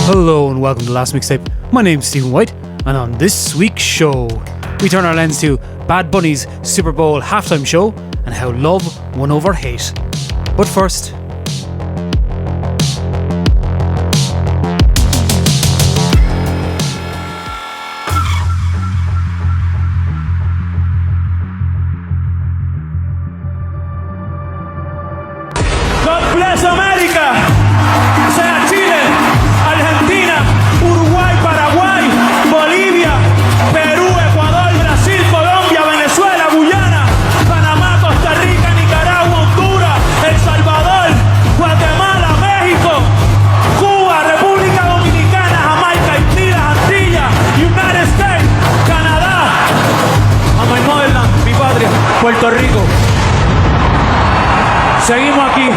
Hello and welcome to Last Mixtape. My name's Stephen White, and on this week's show, we turn our lens to Bad Bunny's Super Bowl halftime show and how love won over hate. But first, God bless America! Sea Chile, Argentina, Uruguay, Paraguay, Bolivia, Perú, Ecuador, Brasil, Colombia, Venezuela, Guyana, Panamá, Costa Rica, Nicaragua, Honduras, El Salvador, Guatemala, México, Cuba, República Dominicana, Jamaica, Haití, las Antillas, United States, Canadá, a my motherland, mi patria, Puerto Rico. Seguimos aquí.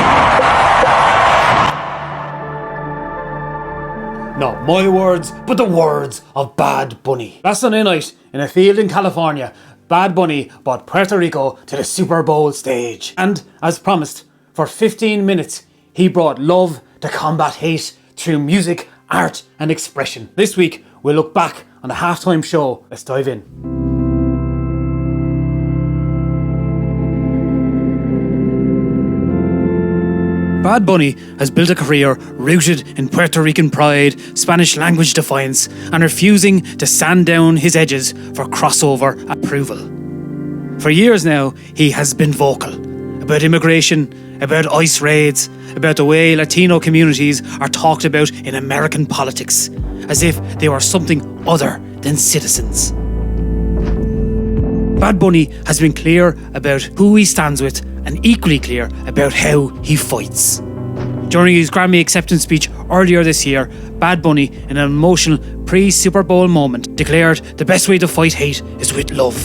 not my words, but the words of Bad Bunny. Last Sunday night, in a field in California, Bad Bunny brought Puerto Rico to the Super Bowl stage. And, as promised, for 15 minutes, he brought love to combat hate through music, art and expression. This week, we'll look back on the halftime show. Let's dive in. Bad Bunny has built a career rooted in Puerto Rican pride, Spanish language defiance, and refusing to sand down his edges for crossover approval. For years now, he has been vocal about immigration, about ICE raids, about the way Latino communities are talked about in American politics, as if they were something other than citizens. Bad Bunny has been clear about who he stands with and equally clear about how he fights. During his Grammy acceptance speech earlier this year, Bad Bunny, in an emotional pre-Super Bowl moment, declared the best way to fight hate is with love.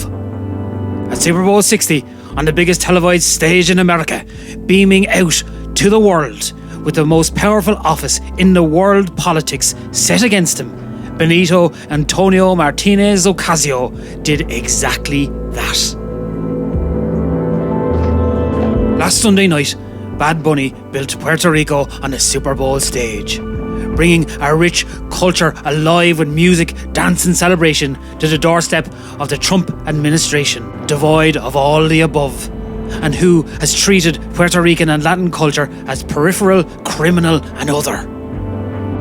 At Super Bowl 60, on the biggest televised stage in America, beaming out to the world with the most powerful office in the world politics set against him, Benito Antonio Martinez Ocasio did exactly that. Last Sunday night, Bad Bunny built Puerto Rico on the Super Bowl stage, bringing a rich culture alive with music, dance and celebration to the doorstep of the Trump administration, devoid of all the above, and who has treated Puerto Rican and Latin culture as peripheral, criminal and other.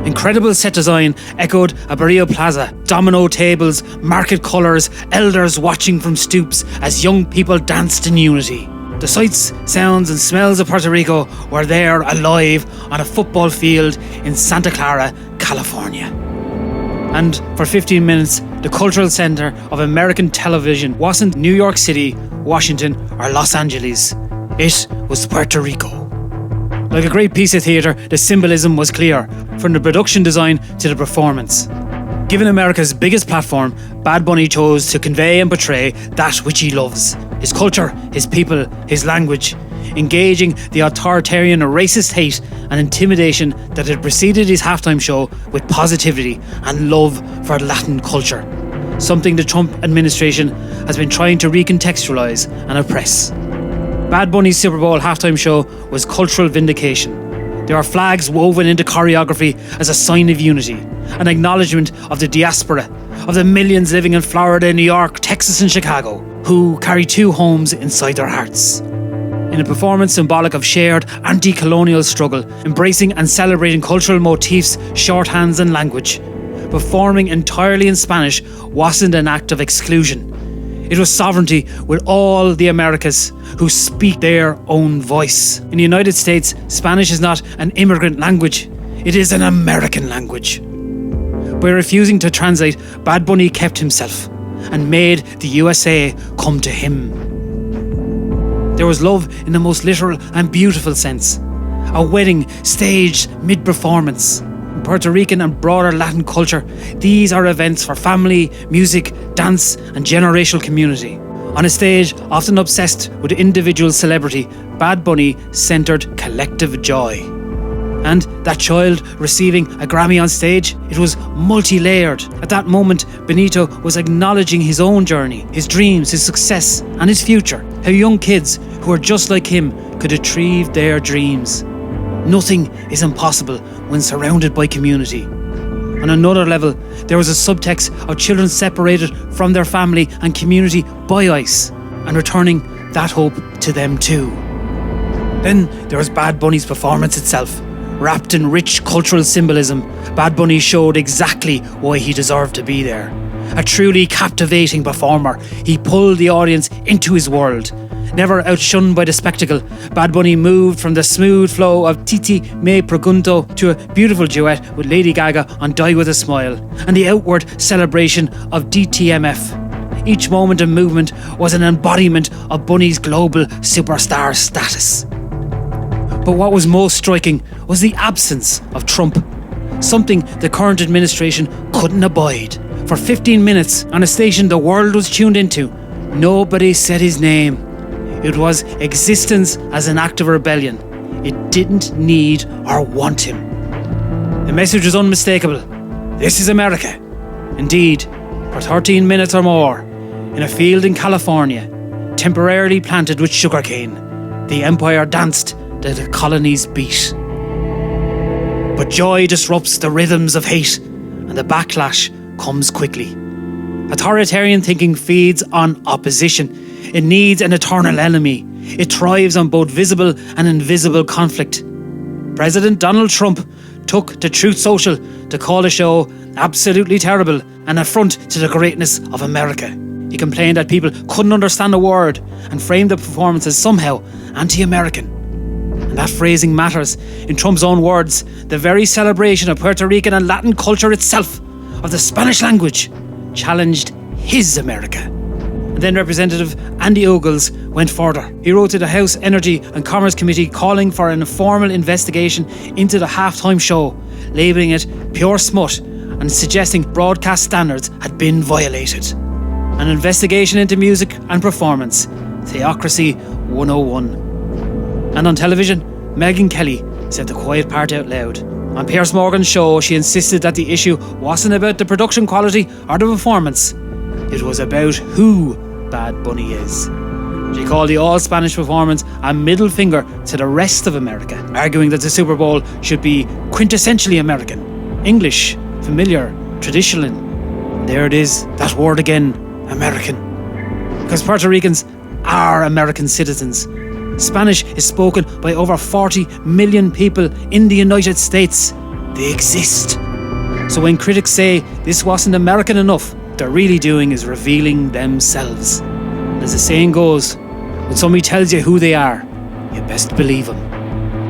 Incredible set design echoed a Barrio Plaza, domino tables, market colours, elders watching from stoops as young people danced in unity. The sights, sounds and smells of Puerto Rico were there alive on a football field in Santa Clara, California. And for 15 minutes, the cultural centre of American television wasn't New York City, Washington or Los Angeles. It was Puerto Rico. Like a great piece of theatre, the symbolism was clear, from the production design to the performance. Given America's biggest platform, Bad Bunny chose to convey and portray that which he loves. His culture, his people, his language, engaging the authoritarian racist hate and intimidation that had preceded his halftime show with positivity and love for Latin culture, something the Trump administration has been trying to recontextualise and oppress. Bad Bunny's Super Bowl halftime show was cultural vindication. There are flags woven into choreography as a sign of unity, an acknowledgement of the diaspora, of the millions living in Florida, New York, Texas and Chicago, who carry two homes inside their hearts. In a performance symbolic of shared anti-colonial struggle, embracing and celebrating cultural motifs, shorthands and language, performing entirely in Spanish wasn't an act of exclusion. It was sovereignty with all the Americas who speak their own voice. In the United States, Spanish is not an immigrant language, it is an American language. By refusing to translate, Bad Bunny kept himself and made the USA come to him. There was love in the most literal and beautiful sense. A wedding staged mid-performance. In Puerto Rican and broader Latin culture, these are events for family, music, dance and generational community. On a stage often obsessed with individual celebrity, Bad Bunny centred collective joy. And that child receiving a Grammy on stage, it was multi-layered. At that moment, Benito was acknowledging his own journey, his dreams, his success and his future. How young kids who are just like him could achieve their dreams. Nothing is impossible when surrounded by community. On another level, there was a subtext of children separated from their family and community by ice, and returning that hope to them too. Then there was Bad Bunny's performance itself. Wrapped in rich cultural symbolism, Bad Bunny showed exactly why he deserved to be there. A truly captivating performer, he pulled the audience into his world. Never outshunned by the spectacle, Bad Bunny moved from the smooth flow of Titi Me Pregunto to a beautiful duet with Lady Gaga on Die With A Smile, and the outward celebration of DTMF. Each moment and movement was an embodiment of Bunny's global superstar status. But what was most striking was the absence of Trump, something the current administration couldn't abide. For 15 minutes, on a station the world was tuned into, nobody said his name. It was existence as an act of rebellion. It didn't need or want him. The message was unmistakable. This is America. Indeed, for 13 minutes or more, in a field in California, temporarily planted with sugarcane, the empire danced to the colony's beat. But joy disrupts the rhythms of hate, and the backlash comes quickly. Authoritarian thinking feeds on opposition. It needs an eternal enemy. It thrives on both visible and invisible conflict. President Donald Trump took to Truth Social to call the show absolutely terrible, an affront to the greatness of America. He complained that people couldn't understand a word and framed the performance as somehow anti-American. And that phrasing matters. In Trump's own words, the very celebration of Puerto Rican and Latin culture itself, of the Spanish language, challenged his America. And then Representative Andy Ogles went further. He wrote to the House Energy and Commerce Committee calling for an informal investigation into the halftime show, labelling it pure smut and suggesting broadcast standards had been violated. An investigation into music and performance, Theocracy 101. And on television, Megyn Kelly said the quiet part out loud. On Piers Morgan's show, she insisted that the issue wasn't about the production quality or the performance. It was about who Bad Bunny is. She called the all-Spanish performance a middle finger to the rest of America, arguing that the Super Bowl should be quintessentially American, English, familiar, traditional. And there it is, that word again, American. Because Puerto Ricans are American citizens. Spanish is spoken by over 40 million people in the United States. They exist. So when critics say this wasn't American enough, what they're really doing is revealing themselves. And as the saying goes, when somebody tells you who they are, you best believe them.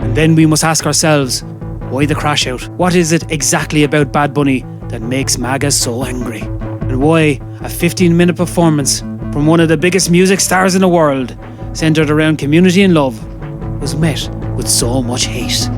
And then we must ask ourselves, why the crash out? What is it exactly about Bad Bunny that makes MAGA so angry? And why a 15-minute performance from one of the biggest music stars in the world, centred around community and love, was met with so much hate?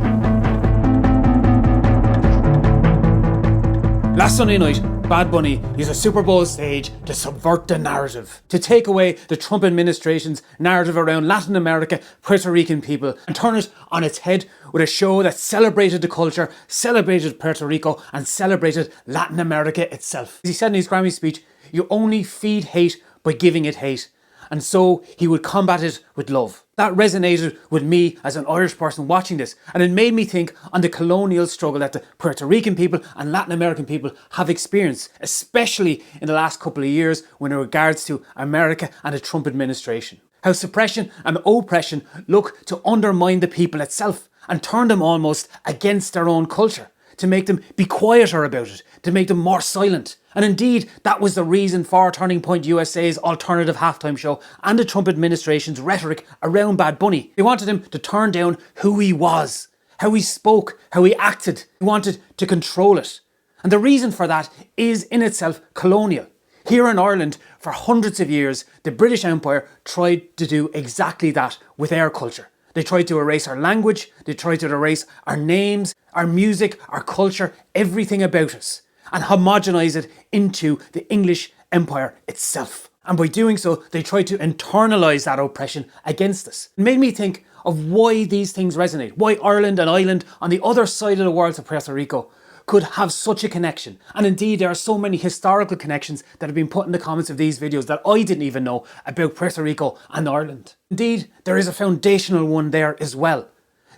Last Sunday night, Bad Bunny used a Super Bowl stage to subvert the narrative, to take away the Trump administration's narrative around Latin America, Puerto Rican people, and turn it on its head with a show that celebrated the culture, celebrated Puerto Rico, and celebrated Latin America itself. As he said in his Grammy speech, you only feed hate by giving it hate. And so he would combat it with love. That resonated with me as an Irish person watching this, and it made me think on the colonial struggle that the Puerto Rican people and Latin American people have experienced, especially in the last couple of years when it regards to America and the Trump administration. How suppression and oppression look to undermine the people itself and turn them almost against their own culture, to make them be quieter about it, to make them more silent. And indeed, that was the reason for Turning Point USA's alternative halftime show and the Trump administration's rhetoric around Bad Bunny. They wanted him to turn down who he was, how he spoke, how he acted. They wanted to control it. And the reason for that is in itself colonial. Here in Ireland, for hundreds of years, the British Empire tried to do exactly that with our culture. They tried to erase our language, they tried to erase our names, our music, our culture, everything about us, and homogenise it into the English Empire itself. And by doing so, they tried to internalise that oppression against us. It made me think of why these things resonate, why Ireland, an island on the other side of the world to Puerto Rico, could have such a connection. And indeed, there are so many historical connections that have been put in the comments of these videos that I didn't even know about Puerto Rico and Ireland. Indeed, there is a foundational one there as well,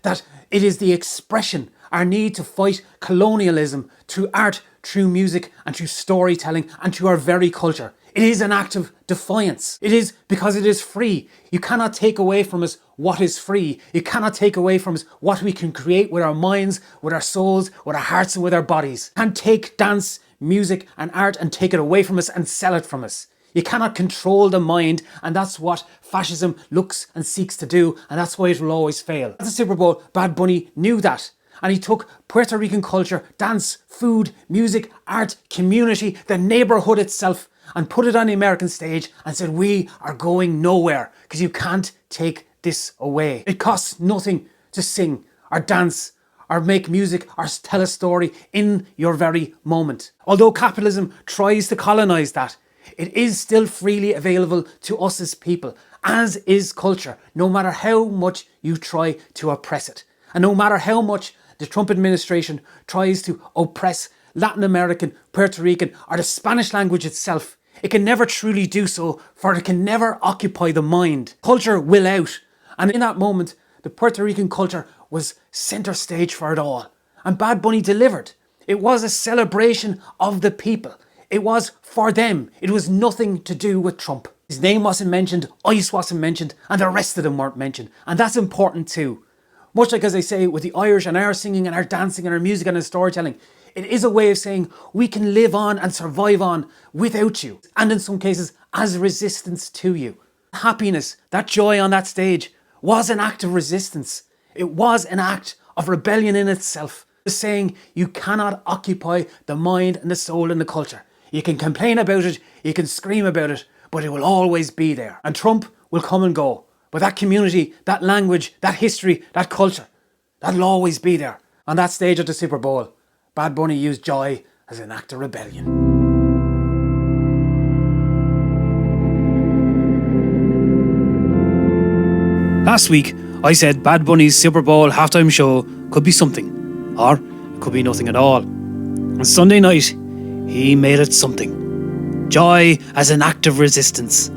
that it is the expression our need to fight colonialism through art, through music, and through storytelling, and through our very culture. It is an act of defiance. It is because it is free. You cannot take away from us what is free. You cannot take away from us what we can create with our minds, with our souls, with our hearts, and with our bodies. You can't take dance, music, and art and take it away from us and sell it from us. You cannot control the mind, and that's what fascism looks and seeks to do, and that's why it will always fail. At the Super Bowl, Bad Bunny knew that. And he took Puerto Rican culture, dance, food, music, art, community, the neighbourhood itself, and put it on the American stage and said, we are going nowhere because you can't take this away. It costs nothing to sing or dance or make music or tell a story in your very moment. Although capitalism tries to colonise that, it is still freely available to us as people, as is culture, no matter how much you try to oppress it. And no matter how much the Trump administration tries to oppress Latin American, Puerto Rican, or the Spanish language itself, it can never truly do so, for it can never occupy the mind. Culture will out. And in that moment, the Puerto Rican culture was centre stage for it all. And Bad Bunny delivered. It was a celebration of the people. It was for them. It was nothing to do with Trump. His name wasn't mentioned, ICE wasn't mentioned, and the rest of them weren't mentioned. And that's important too. Much like, as I say, with the Irish and our singing and our dancing and our music and our storytelling, it is a way of saying we can live on and survive on without you. And in some cases, as resistance to you. Happiness, that joy on that stage, was an act of resistance. It was an act of rebellion in itself. Saying you cannot occupy the mind and the soul and the culture. You can complain about it, you can scream about it, but it will always be there. And Trump will come and go. But that community, that language, that history, that culture, that'll always be there. On that stage at the Super Bowl, Bad Bunny used joy as an act of rebellion. Last week, I said Bad Bunny's Super Bowl halftime show could be something, or it could be nothing at all. On Sunday night, he made it something. Joy as an act of resistance.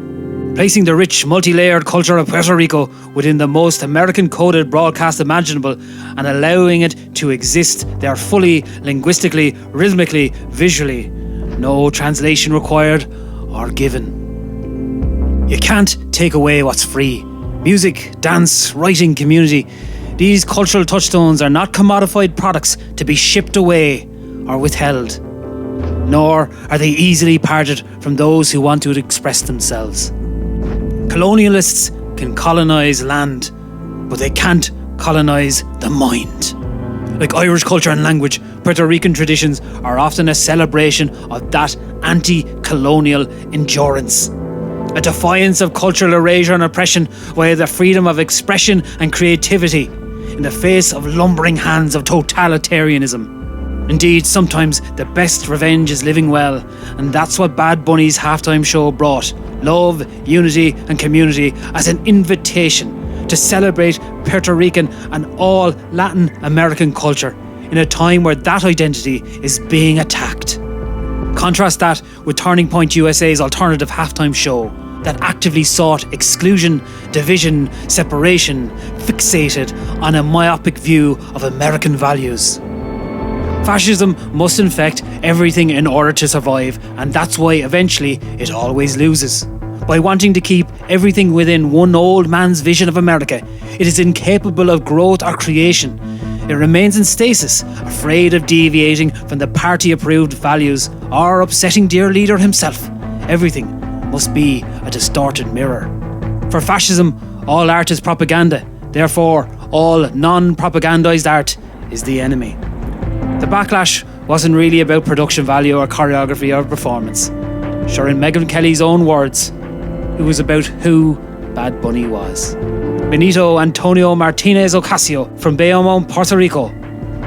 Placing the rich, multi-layered culture of Puerto Rico within the most American-coded broadcast imaginable and allowing it to exist there fully, linguistically, rhythmically, visually. No translation required or given. You can't take away what's free. Music, dance, writing, community. These cultural touchstones are not commodified products to be shipped away or withheld. Nor are they easily parted from those who want to express themselves. Colonialists can colonise land, but they can't colonise the mind. Like Irish culture and language, Puerto Rican traditions are often a celebration of that anti-colonial endurance. A defiance of cultural erasure and oppression via the freedom of expression and creativity in the face of lumbering hands of totalitarianism. Indeed, sometimes the best revenge is living well, and that's what Bad Bunny's halftime show brought. Love, unity and community as an invitation to celebrate Puerto Rican and all Latin American culture in a time where that identity is being attacked. Contrast that with Turning Point USA's alternative halftime show that actively sought exclusion, division, separation, fixated on a myopic view of American values. Fascism must infect everything in order to survive, and that's why eventually it always loses. By wanting to keep everything within one old man's vision of America, it is incapable of growth or creation. It remains in stasis, afraid of deviating from the party-approved values or upsetting dear leader himself. Everything must be a distorted mirror. For fascism, all art is propaganda. Therefore, all non-propagandized art is the enemy. The Backlash wasn't really about production value or choreography or performance. Sure, in Megyn Kelly's own words, it was about who Bad Bunny was. Benito Antonio Martinez Ocasio from Bayamon, Puerto Rico,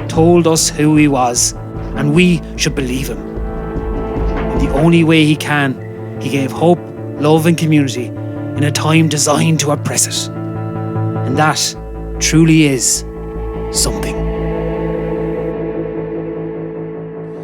told us who he was, and we should believe him. In the only way he can, he gave hope, love and community in a time designed to oppress it. And that truly is something.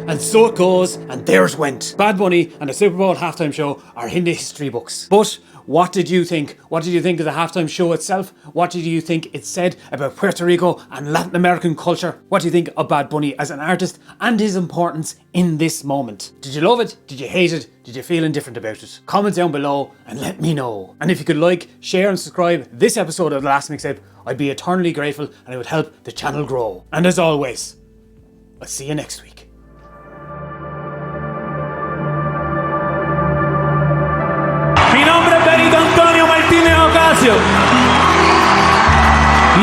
And so it goes, and there's went. Bad Bunny and the Super Bowl halftime show are in the history books. But what did you think? What did you think of the halftime show itself? What did you think it said about Puerto Rico and Latin American culture? What do you think of Bad Bunny as an artist and his importance in this moment? Did you love it? Did you hate it? Did you feel indifferent about it? Comment down below and let me know. And if you could like, share and subscribe this episode of The Last Mixtape, I'd be eternally grateful and it would help the channel grow. And as always, I'll see you next week. Mi nombre es Benito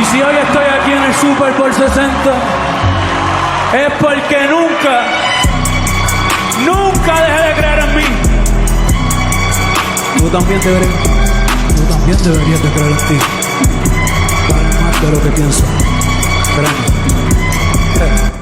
y si hoy estoy aquí en el Super Bowl 60 es porque nunca dejé de creer en mí. Tú también deberías de creer en ti. Vale más de lo que pienso. Créeme.